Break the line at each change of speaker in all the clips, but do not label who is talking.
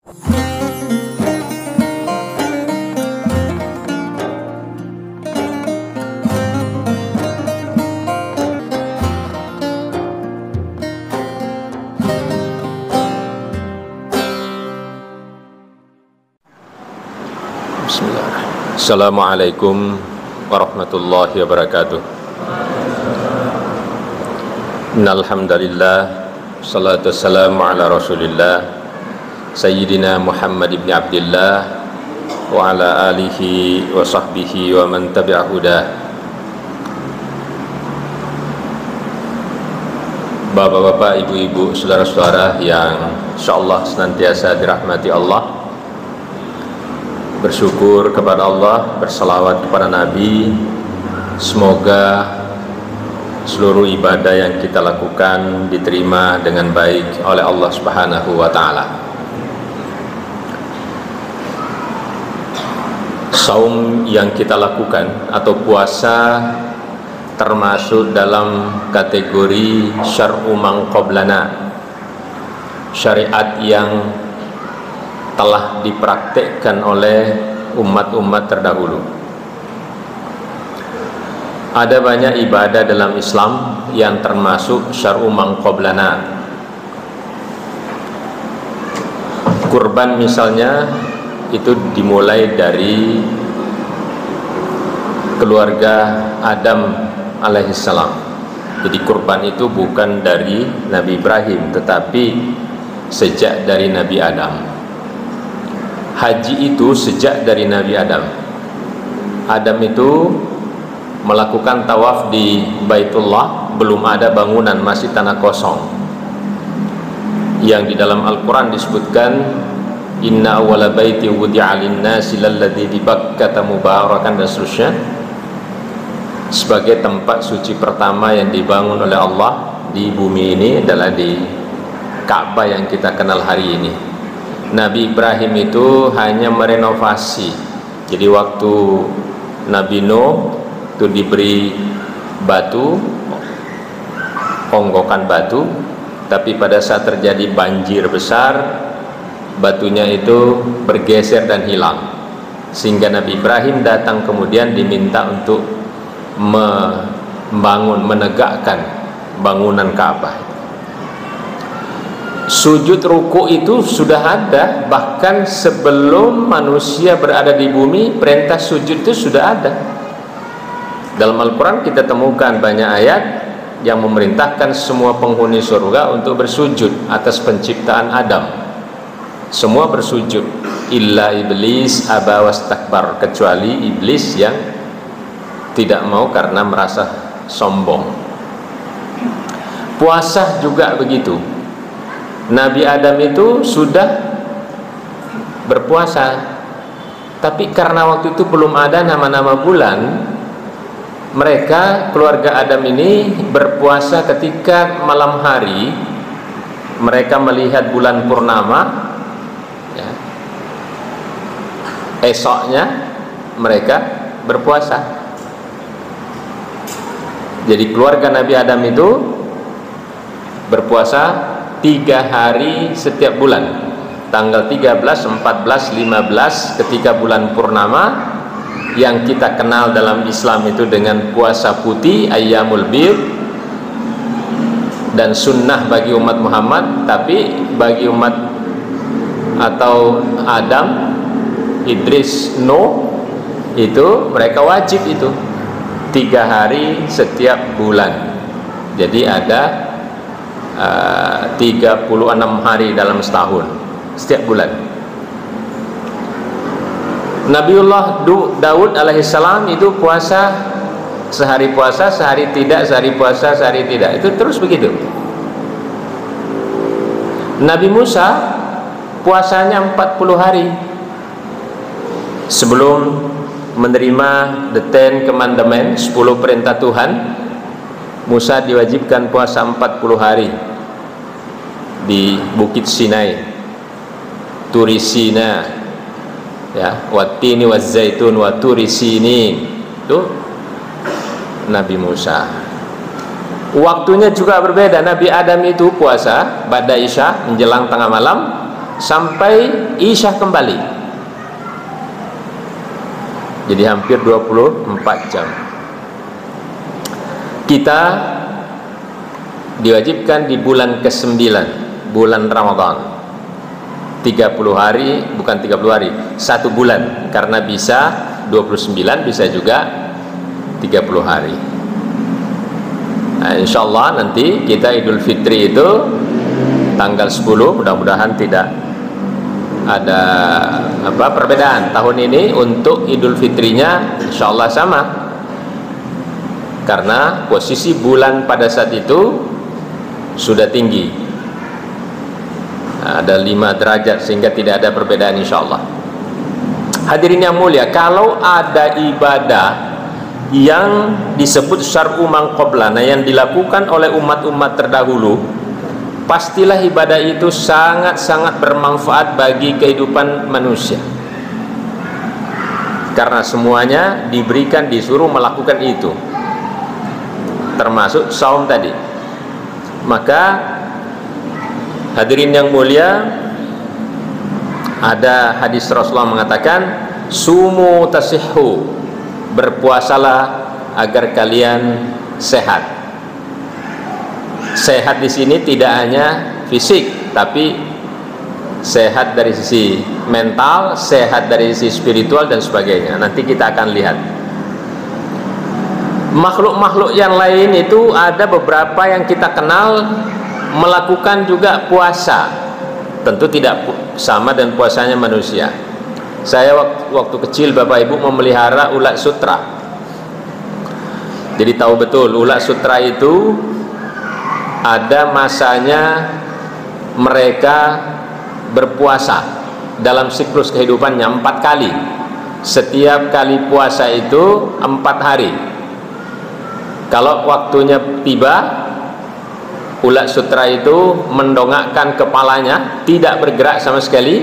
Bismillahirrahmanirrahim. Assalamualaikum warahmatullahi wabarakatuh. Innalhamdalillah, salatu wassalamu ala rasulillah Sayyidina Muhammad ibn Abdillah wa ala alihi wa sahbihi wa man tabi'a hudah. Bapak-bapak, ibu-ibu, saudara-saudara yang insyaallah senantiasa dirahmati Allah, bersyukur kepada Allah, berselawat kepada Nabi. Semoga seluruh ibadah yang kita lakukan diterima dengan baik oleh Allah Subhanahu wa ta'ala. Saum yang kita lakukan atau puasa termasuk dalam kategori syar'u man qablana, syariat yang telah dipraktekkan oleh umat-umat terdahulu. Ada banyak ibadah dalam Islam yang termasuk syar'u man qablana. Kurban misalnya itu dimulai dari keluarga Adam alaihissalam. Jadi kurban itu bukan dari Nabi Ibrahim, tetapi sejak dari Nabi Adam. Haji itu sejak dari Nabi Adam. Adam itu melakukan tawaf di Baitullah, belum ada bangunan, masih tanah kosong. Yang di dalam Al-Quran disebutkan, inna awwala baiti wudi'a lin-nasi lalladzi bi Bakkata mubarakan, dan seterusnya, sebagai tempat suci pertama yang dibangun oleh Allah di bumi ini adalah di Ka'bah yang kita kenal hari ini. Nabi Ibrahim itu hanya merenovasi. Jadi waktu Nabi Nuh itu diberi batu, onggokan batu, tapi pada saat terjadi banjir besar, batunya itu bergeser dan hilang, sehingga Nabi Ibrahim datang kemudian diminta untuk membangun, menegakkan bangunan Ka'bah. Sujud ruku itu sudah ada, bahkan sebelum manusia berada di bumi, perintah sujud itu sudah ada. Dalam Al-Quran kita temukan banyak ayat yang memerintahkan semua penghuni surga untuk bersujud atas penciptaan Adam. Semua bersujud, illa iblis aba wastakbar, kecuali iblis yang tidak mau karena merasa sombong. Puasa juga begitu. Nabi Adam itu sudah berpuasa, tapi karena waktu itu belum ada nama-nama bulan, mereka keluarga Adam ini berpuasa ketika malam hari mereka melihat bulan purnama, ya, esoknya mereka berpuasa. Jadi keluarga Nabi Adam itu berpuasa 3 hari setiap bulan, tanggal 13, 14, 15 ketika bulan purnama, yang kita kenal dalam Islam itu dengan puasa putih, ayyamul bid, dan sunnah bagi umat Muhammad. Tapi bagi umat atau Adam, Idris, Nuh, itu mereka wajib itu 3 hari setiap bulan. Jadi ada 36 hari dalam setahun, setiap bulan. Nabiullah Daud alaihissalam itu puasa, sehari puasa, sehari tidak, sehari puasa, sehari tidak. Itu terus begitu. Nabi Musa puasanya 40 hari. Sebelum menerima the Ten Commandments, 10 perintah Tuhan, Musa diwajibkan puasa 40 hari di Bukit Sinai, Turi Sina, ya, wattini wazzaitun wa turi sinin. Itu Nabi Musa. Waktunya juga berbeda. Nabi Adam itu puasa pada Isya menjelang tengah malam, sampai Isya kembali. Jadi hampir 24 jam. Kita diwajibkan di bulan ke-9, bulan Ramadan. 30 hari, bukan 30 hari, 1 bulan, karena bisa 29, bisa juga 30 hari. Nah, insya Allah nanti kita Idul Fitri itu tanggal 10, mudah-mudahan tidak ada perbedaan. Tahun ini untuk Idul Fitrinya insya Allah sama, karena posisi bulan pada saat itu sudah tinggi, ada 5 derajat, sehingga tidak ada perbedaan insya Allah. Hadirin yang mulia, kalau ada ibadah yang disebut syar'u man qablana, yang dilakukan oleh umat-umat terdahulu, pastilah ibadah itu sangat-sangat bermanfaat bagi kehidupan manusia, karena semuanya disuruh melakukan itu, termasuk saum tadi. Maka hadirin yang mulia, ada hadis Rasulullah mengatakan, sumu tasihhu, berpuasalah agar kalian sehat. Sehat di sini tidak hanya fisik, tapi sehat dari sisi mental, sehat dari sisi spiritual dan sebagainya. Nanti kita akan lihat. Makhluk-makhluk yang lain itu ada beberapa yang kita kenal melakukan juga puasa. Tentu tidak sama dengan puasanya manusia. Saya waktu kecil Bapak Ibu memelihara ulat sutra. Jadi tahu betul ulat sutra itu ada masanya mereka berpuasa dalam siklus kehidupannya 4 kali. Setiap kali puasa itu 4 hari. Kalau waktunya tiba, ulat sutra itu mendongakkan kepalanya, tidak bergerak sama sekali,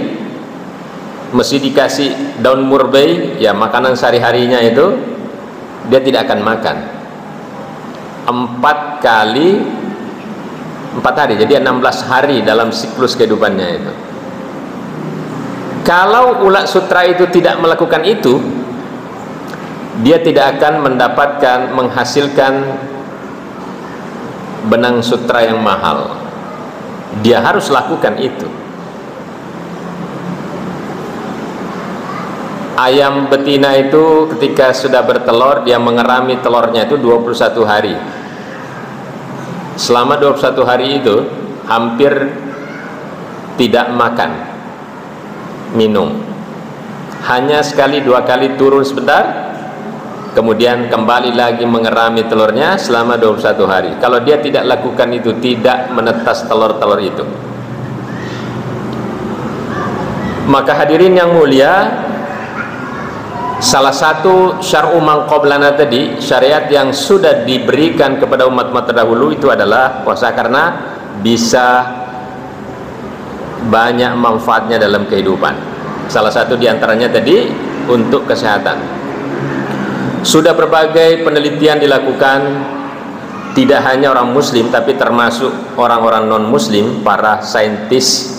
mesti dikasih daun murbei, ya makanan sehari-harinya itu, dia tidak akan makan 4 hari, jadi 16 hari dalam siklus kehidupannya itu. Kalau ulat sutra itu tidak melakukan itu, dia tidak akan menghasilkan benang sutra yang mahal. Dia harus lakukan itu. Ayam betina itu ketika sudah bertelur, dia mengerami telurnya itu 21 hari. Selama 21 hari itu hampir tidak makan, minum. Hanya sekali 2 kali turun sebentar, kemudian kembali lagi mengerami telurnya selama 21 hari. Kalau dia tidak lakukan itu, tidak menetas telur-telur itu, maka hadirin yang mulia, salah satu syar'u man qablana tadi, syariat yang sudah diberikan kepada umat-umat terdahulu itu adalah puasa, karena bisa banyak manfaatnya dalam kehidupan. Salah satu diantaranya tadi untuk kesehatan. Sudah berbagai penelitian dilakukan, tidak hanya orang muslim tapi termasuk orang-orang non muslim, para saintis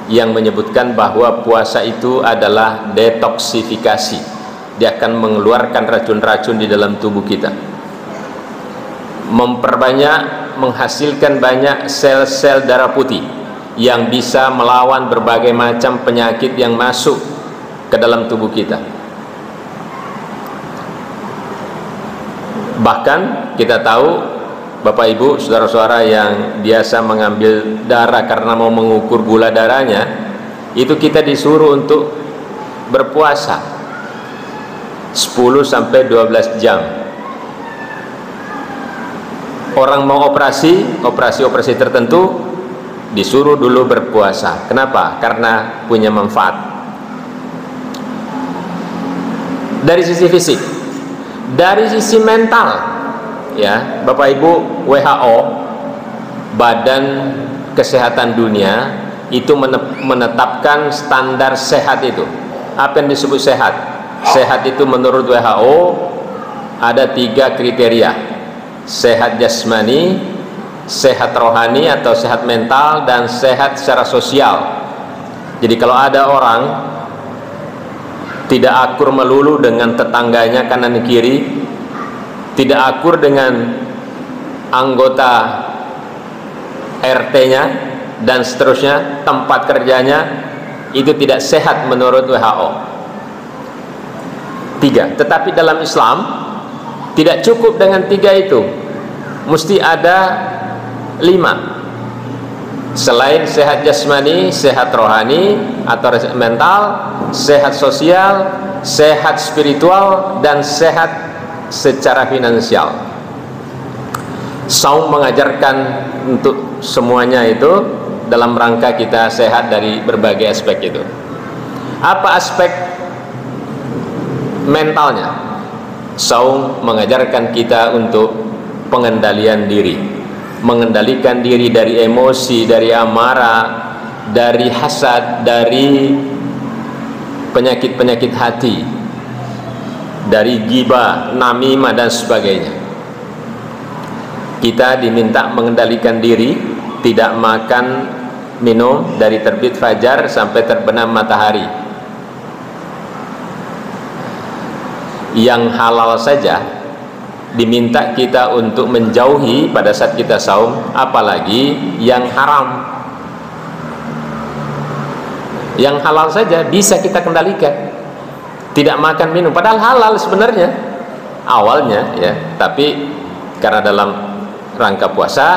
yang menyebutkan bahwa puasa itu adalah detoksifikasi. Dia akan mengeluarkan racun-racun di dalam tubuh kita, menghasilkan banyak sel-sel darah putih yang bisa melawan berbagai macam penyakit yang masuk ke dalam tubuh kita. Bahkan kita tahu, Bapak Ibu, saudara-saudara yang biasa mengambil darah karena mau mengukur gula darahnya, itu kita disuruh untuk berpuasa 10-12 jam. Orang mau operasi tertentu disuruh dulu berpuasa. Kenapa? Karena punya manfaat dari sisi fisik. Dari sisi mental, ya Bapak Ibu, WHO, Badan Kesehatan Dunia, itu menetapkan standar sehat itu. Apa yang disebut sehat? Sehat itu menurut WHO ada 3 kriteria: sehat jasmani, sehat rohani atau sehat mental, dan sehat secara sosial. Jadi kalau ada orang tidak akur melulu dengan tetangganya kanan kiri, tidak akur dengan anggota RT-nya dan seterusnya, tempat kerjanya, itu tidak sehat menurut WHO. 3. Tetapi dalam Islam tidak cukup dengan 3 itu, mesti ada 5. Selain sehat jasmani, sehat rohani atau mental, sehat sosial, sehat spiritual, dan sehat secara finansial. Saum mengajarkan untuk semuanya itu dalam rangka kita sehat dari berbagai aspek itu. Apa aspek mentalnya? Saum mengajarkan kita untuk pengendalian diri, mengendalikan diri dari emosi, dari amarah, dari hasad, dari penyakit-penyakit hati, dari ghibah, namimah dan sebagainya. Kita diminta mengendalikan diri, tidak makan minum dari terbit fajar sampai terbenam matahari. Yang halal saja diminta kita untuk menjauhi pada saat kita saum, apalagi yang haram. Yang halal saja bisa kita kendalikan, tidak makan minum, padahal halal sebenarnya awalnya ya, tapi karena dalam rangka puasa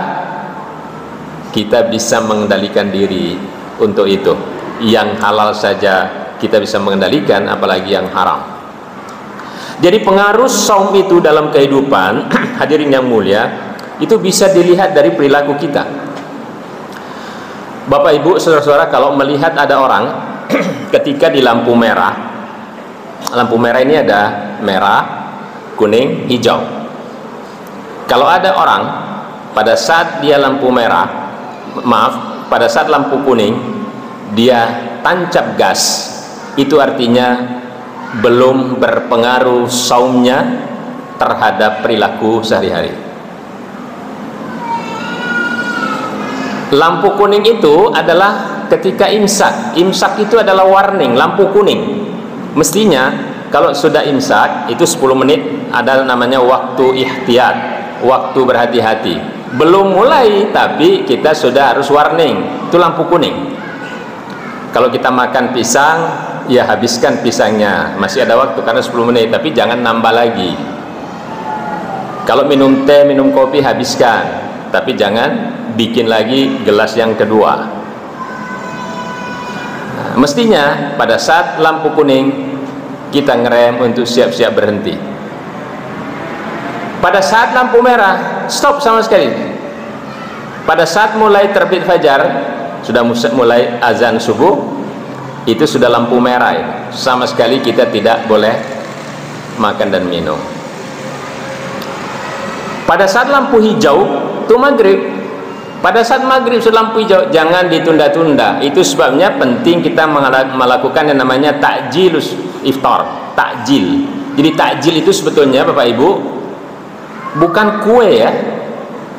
kita bisa mengendalikan diri untuk itu. Yang halal saja kita bisa mengendalikan, apalagi yang haram. Jadi pengaruh saum itu dalam kehidupan hadirin yang mulia itu bisa dilihat dari perilaku kita. Bapak Ibu saudara-saudara, kalau melihat ada orang ketika di lampu merah ini ada merah, kuning, hijau. Kalau ada orang pada saat dia lampu merah, pada saat lampu kuning dia tancap gas, itu artinya belum berpengaruh saumnya terhadap perilaku sehari-hari. Lampu kuning itu adalah ketika imsak. Imsak itu adalah warning, lampu kuning. Mestinya kalau sudah imsak itu 10 menit ada namanya waktu ihtiyat, waktu berhati-hati. Belum mulai tapi kita sudah harus warning, itu lampu kuning. Kalau kita makan pisang, ya habiskan pisangnya, masih ada waktu karena 10 menit, tapi jangan nambah lagi. Kalau minum teh, minum kopi, habiskan, tapi jangan bikin lagi gelas yang kedua. Nah, mestinya pada saat lampu kuning kita ngerem untuk siap-siap berhenti. Pada saat lampu merah stop sama sekali. Pada saat mulai terbit fajar, sudah mulai azan subuh, itu sudah lampu merah ya. Sama sekali kita tidak boleh makan dan minum. Pada saat lampu hijau itu maghrib. Pada saat maghrib sudah lampu hijau, jangan ditunda-tunda. Itu sebabnya penting kita melakukan yang namanya takjilus iftar, takjil. Jadi takjil itu sebetulnya Bapak Ibu bukan kue ya.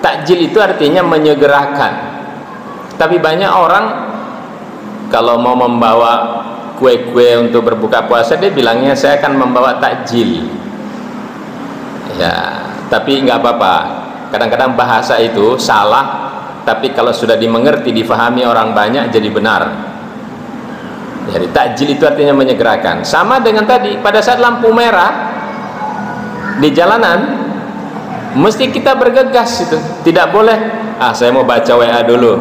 Takjil itu artinya menyegerakan. Tapi banyak orang kalau mau membawa kue-kue untuk berbuka puasa, dia bilangnya saya akan membawa takjil. Ya, tapi nggak apa-apa. Kadang-kadang bahasa itu salah, tapi kalau sudah dimengerti, difahami orang banyak, jadi benar. Jadi takjil itu artinya menyegerakan. Sama dengan tadi, pada saat lampu merah di jalanan, mesti kita bergegas itu. Tidak boleh, saya mau baca WA dulu.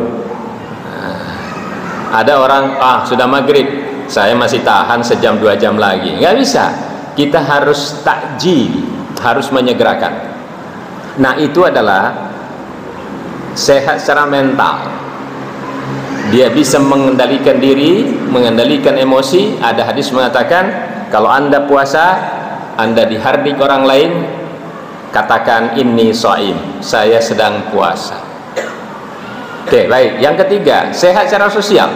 Ada orang, sudah maghrib, saya masih tahan sejam 2 jam lagi. Nggak bisa. Kita harus takjil, harus menyegerakan. Nah, itu adalah sehat secara mental. Dia bisa mengendalikan diri, mengendalikan emosi. Ada hadis mengatakan, kalau Anda puasa, Anda dihardik orang lain, katakan inni shaim, saya sedang puasa. Oke, baik. Yang ketiga, sehat secara sosial.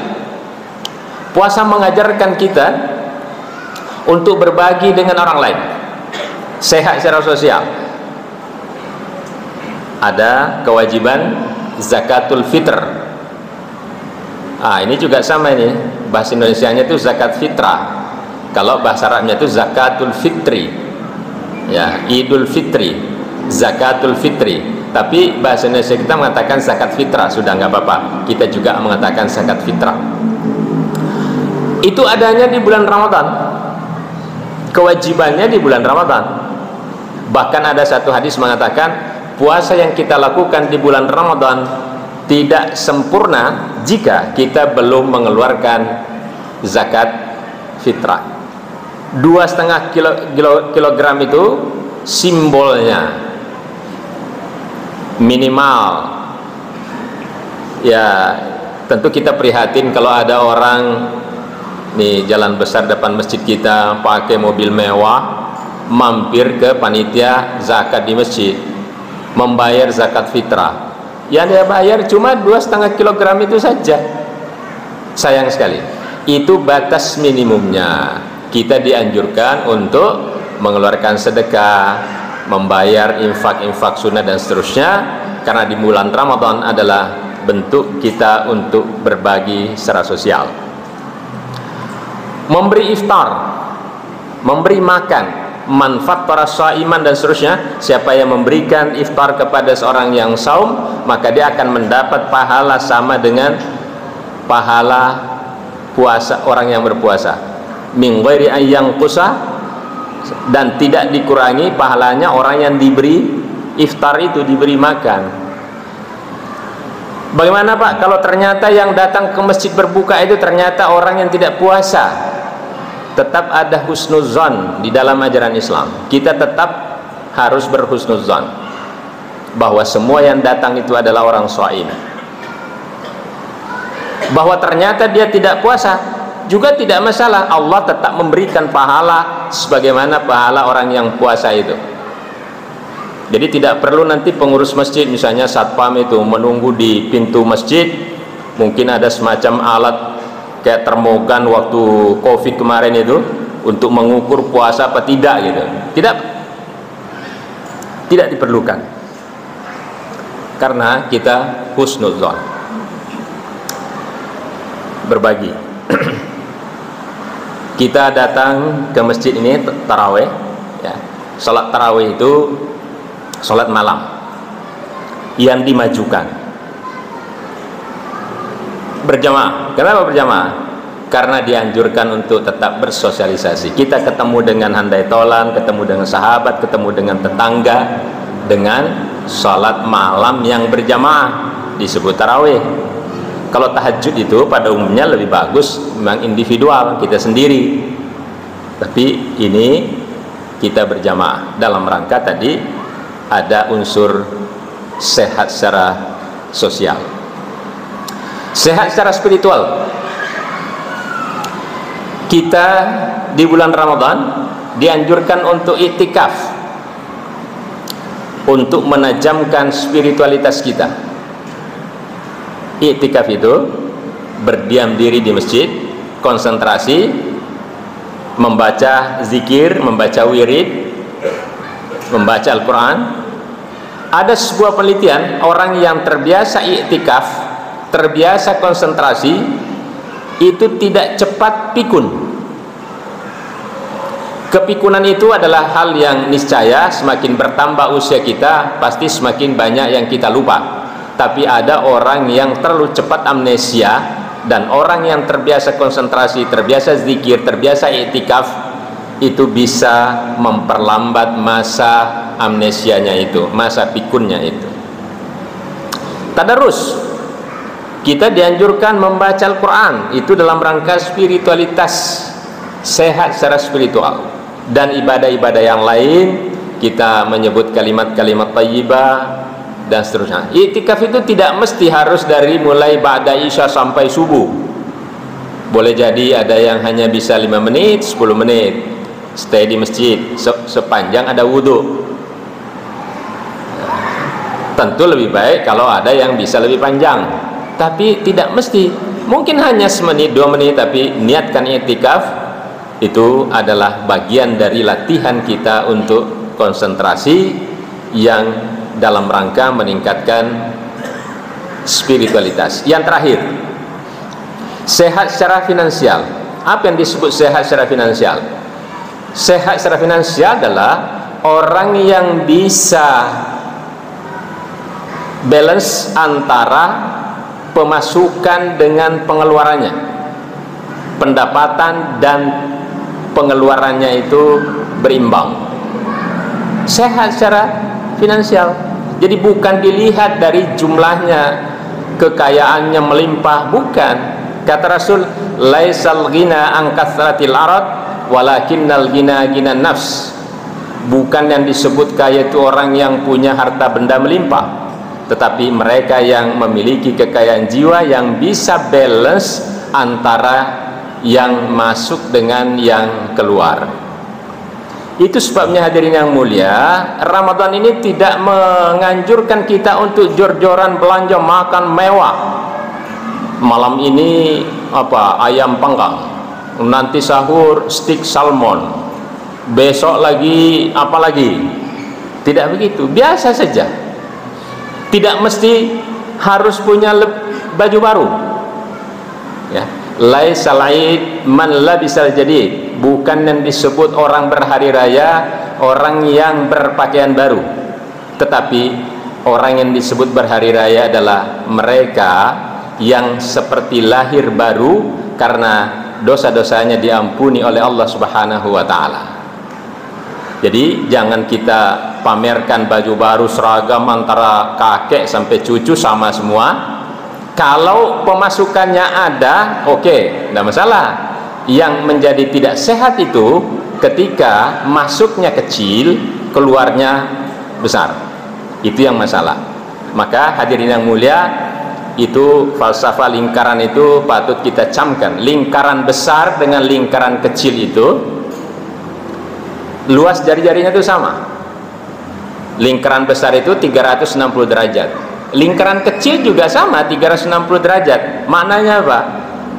Puasa mengajarkan kita untuk berbagi dengan orang lain. Sehat secara sosial. Ada kewajiban zakatul fitr. Ini juga sama ini, bahasa Indonesianya itu zakat fitrah. Kalau bahasa Arabnya itu zakatul fitri, ya, Idul Fitri, zakatul fitri. Tapi bahasa Indonesia kita mengatakan zakat fitrah, sudah nggak apa-apa. Kita juga mengatakan zakat fitrah. Itu adanya di bulan Ramadan, kewajibannya di bulan Ramadan. Bahkan ada satu hadis mengatakan puasa yang kita lakukan di bulan Ramadan tidak sempurna jika kita belum mengeluarkan zakat fitrah. 2,5 kilogram itu simbolnya minimal. Ya, tentu kita prihatin kalau ada orang nih jalan besar depan masjid kita pakai mobil mewah, mampir ke panitia zakat di masjid, membayar zakat fitrah. Yang dia bayar cuma 2,5 kilogram itu saja. Sayang sekali. Itu batas minimumnya. Kita dianjurkan untuk mengeluarkan sedekah, membayar infak-infak sunnah dan seterusnya, karena di bulan Ramadan adalah bentuk kita untuk berbagi secara sosial. Memberi iftar, memberi makan, manfaat para shaiman dan seterusnya. Siapa yang memberikan iftar kepada seorang yang saum, maka dia akan mendapat pahala sama dengan pahala puasa orang yang berpuasa, min ghairi ayyang qusa, dan tidak dikurangi pahalanya orang yang diberi iftar itu, diberi makan. Bagaimana Pak kalau ternyata yang datang ke masjid berbuka itu ternyata orang yang tidak puasa? Tetap ada husnuzon di dalam ajaran Islam. Kita tetap harus berhusnuzon bahwa semua yang datang itu adalah orang shaim. Bahwa ternyata dia tidak puasa juga tidak masalah, Allah tetap memberikan pahala sebagaimana pahala orang yang puasa itu. Jadi tidak perlu nanti pengurus masjid, misalnya satpam itu menunggu di pintu masjid, mungkin ada semacam alat kayak termogan waktu Covid kemarin itu untuk mengukur puasa apa tidak gitu. Tidak diperlukan, karena kita husnuzon. Berbagi. Kita datang ke masjid ini taraweh, ya. Salat taraweh itu salat malam yang dimajukan berjamaah. Kenapa berjamaah? Karena dianjurkan untuk tetap bersosialisasi. Kita ketemu dengan handai tolan, ketemu dengan sahabat, ketemu dengan tetangga, dengan salat malam yang berjamaah disebut taraweh. Kalau tahajud itu pada umumnya lebih bagus memang individual, kita sendiri. Tapi ini kita berjamaah dalam rangka tadi ada unsur sehat secara sosial, sehat secara spiritual. Kita di bulan Ramadan dianjurkan untuk iktikaf, untuk menajamkan spiritualitas kita. Iktikaf itu berdiam diri di masjid, konsentrasi, membaca zikir, membaca wirid, membaca Al-Quran. Ada sebuah penelitian, orang yang terbiasa iktikaf, terbiasa konsentrasi, itu tidak cepat pikun. Kepikunan itu adalah hal yang niscaya, semakin bertambah usia kita, pasti semakin banyak yang kita lupa. Tapi ada orang yang terlalu cepat amnesia, dan orang yang terbiasa konsentrasi, terbiasa zikir, terbiasa iktikaf, itu bisa memperlambat masa amnesianya itu, masa pikunnya itu. Tadarus, kita dianjurkan membaca Al-Quran, itu dalam rangka spiritualitas, sehat secara spiritual. Dan ibadah-ibadah yang lain, kita menyebut kalimat-kalimat thayyibah dan seterusnya. Iktikaf itu tidak mesti harus dari mulai ba'da isya sampai subuh. Boleh jadi ada yang hanya bisa 5 menit, 10 menit stay di masjid sepanjang ada wudhu. Tentu lebih baik kalau ada yang bisa lebih panjang, tapi tidak mesti. Mungkin hanya semenit 2 menit, tapi niatkan iktikaf. Itu adalah bagian dari latihan kita untuk konsentrasi yang dalam rangka meningkatkan spiritualitas. Yang terakhir, Sehat secara finansial. Apa yang disebut sehat secara finansial? Sehat secara finansial adalah orang yang bisa balance antara pemasukan dengan pengeluarannya, pendapatan dan pengeluarannya itu berimbang. Sehat secara finansial. Jadi bukan dilihat dari jumlahnya, kekayaannya melimpah, bukan. Kata Rasul, laisal ghina an kathratil arad walakinnal ghina ghinan nafs. Bukan yang disebut kaya itu orang yang punya harta benda melimpah, tetapi mereka yang memiliki kekayaan jiwa, yang bisa balance antara yang masuk dengan yang keluar. Itu sebabnya hadirin yang mulia, Ramadan ini tidak menganjurkan kita untuk jor-joran belanja makan mewah. Malam ini ayam panggang, nanti sahur steak salmon, besok lagi apa lagi. Tidak begitu, biasa saja. Tidak mesti harus punya baju baru, ya. Laisal aid man labisal jadid. Bukan yang disebut orang berhari raya orang yang berpakaian baru, tetapi orang yang disebut berhari raya adalah mereka yang seperti lahir baru karena dosa-dosanya diampuni oleh Allah Subhanahu wa taala. Jadi jangan kita pamerkan baju baru seragam antara kakek sampai cucu sama semua. Kalau pemasukannya ada, oke, tidak masalah. Yang menjadi tidak sehat itu ketika masuknya kecil, keluarnya besar. Itu yang masalah. Maka hadirin yang mulia, itu falsafah lingkaran itu patut kita camkan. Lingkaran besar dengan lingkaran kecil itu, luas jari-jarinya itu sama. Lingkaran besar itu 360 derajat. Lingkaran kecil juga sama 360 derajat. Maknanya apa?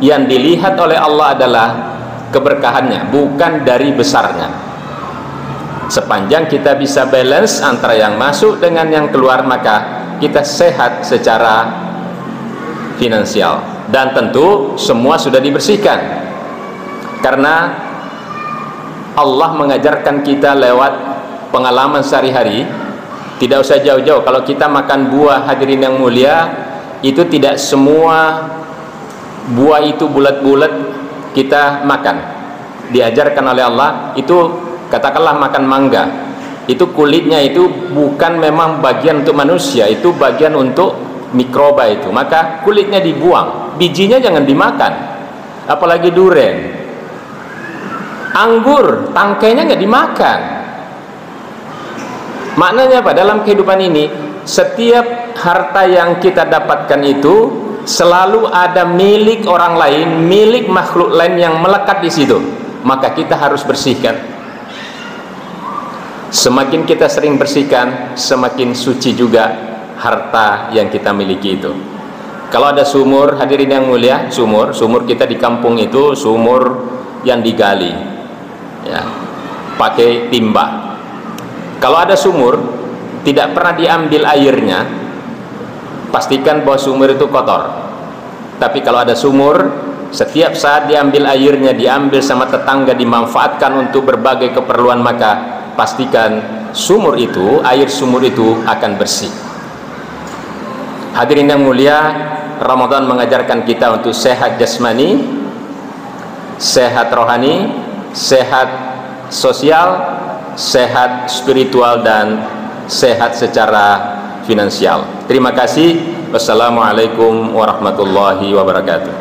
Yang dilihat oleh Allah adalah keberkahannya, bukan dari besarnya. Sepanjang kita bisa balance antara yang masuk dengan yang keluar, maka kita sehat secara finansial. Dan tentu semua sudah dibersihkan, karena Allah mengajarkan kita lewat pengalaman sehari-hari. Tidak usah jauh-jauh, kalau kita makan buah, hadirin yang mulia, itu tidak semua buah itu bulat-bulat kita makan. Diajarkan oleh Allah, itu katakanlah makan mangga, itu kulitnya itu bukan memang bagian untuk manusia, itu bagian untuk mikroba itu, maka kulitnya dibuang, bijinya jangan dimakan. Apalagi durian, anggur, tangkainya nggak dimakan. Maknanya apa? Dalam kehidupan ini, setiap harta yang kita dapatkan itu selalu ada milik orang lain, milik makhluk lain yang melekat di situ. Maka kita harus bersihkan. Semakin kita sering bersihkan, semakin suci juga harta yang kita miliki itu. Kalau ada sumur, hadirin yang mulia, sumur kita di kampung itu sumur yang digali, ya, pakai timba. Kalau ada sumur tidak pernah diambil airnya, pastikan bahwa sumur itu kotor. Tapi kalau ada sumur, setiap saat diambil airnya, diambil sama tetangga, dimanfaatkan untuk berbagai keperluan, maka pastikan sumur itu, air sumur itu akan bersih. Hadirin yang mulia, Ramadan mengajarkan kita untuk sehat jasmani, sehat rohani, sehat sosial, sehat spiritual, dan sehat secara finansial. Terima kasih. Wassalamualaikum warahmatullahi wabarakatuh.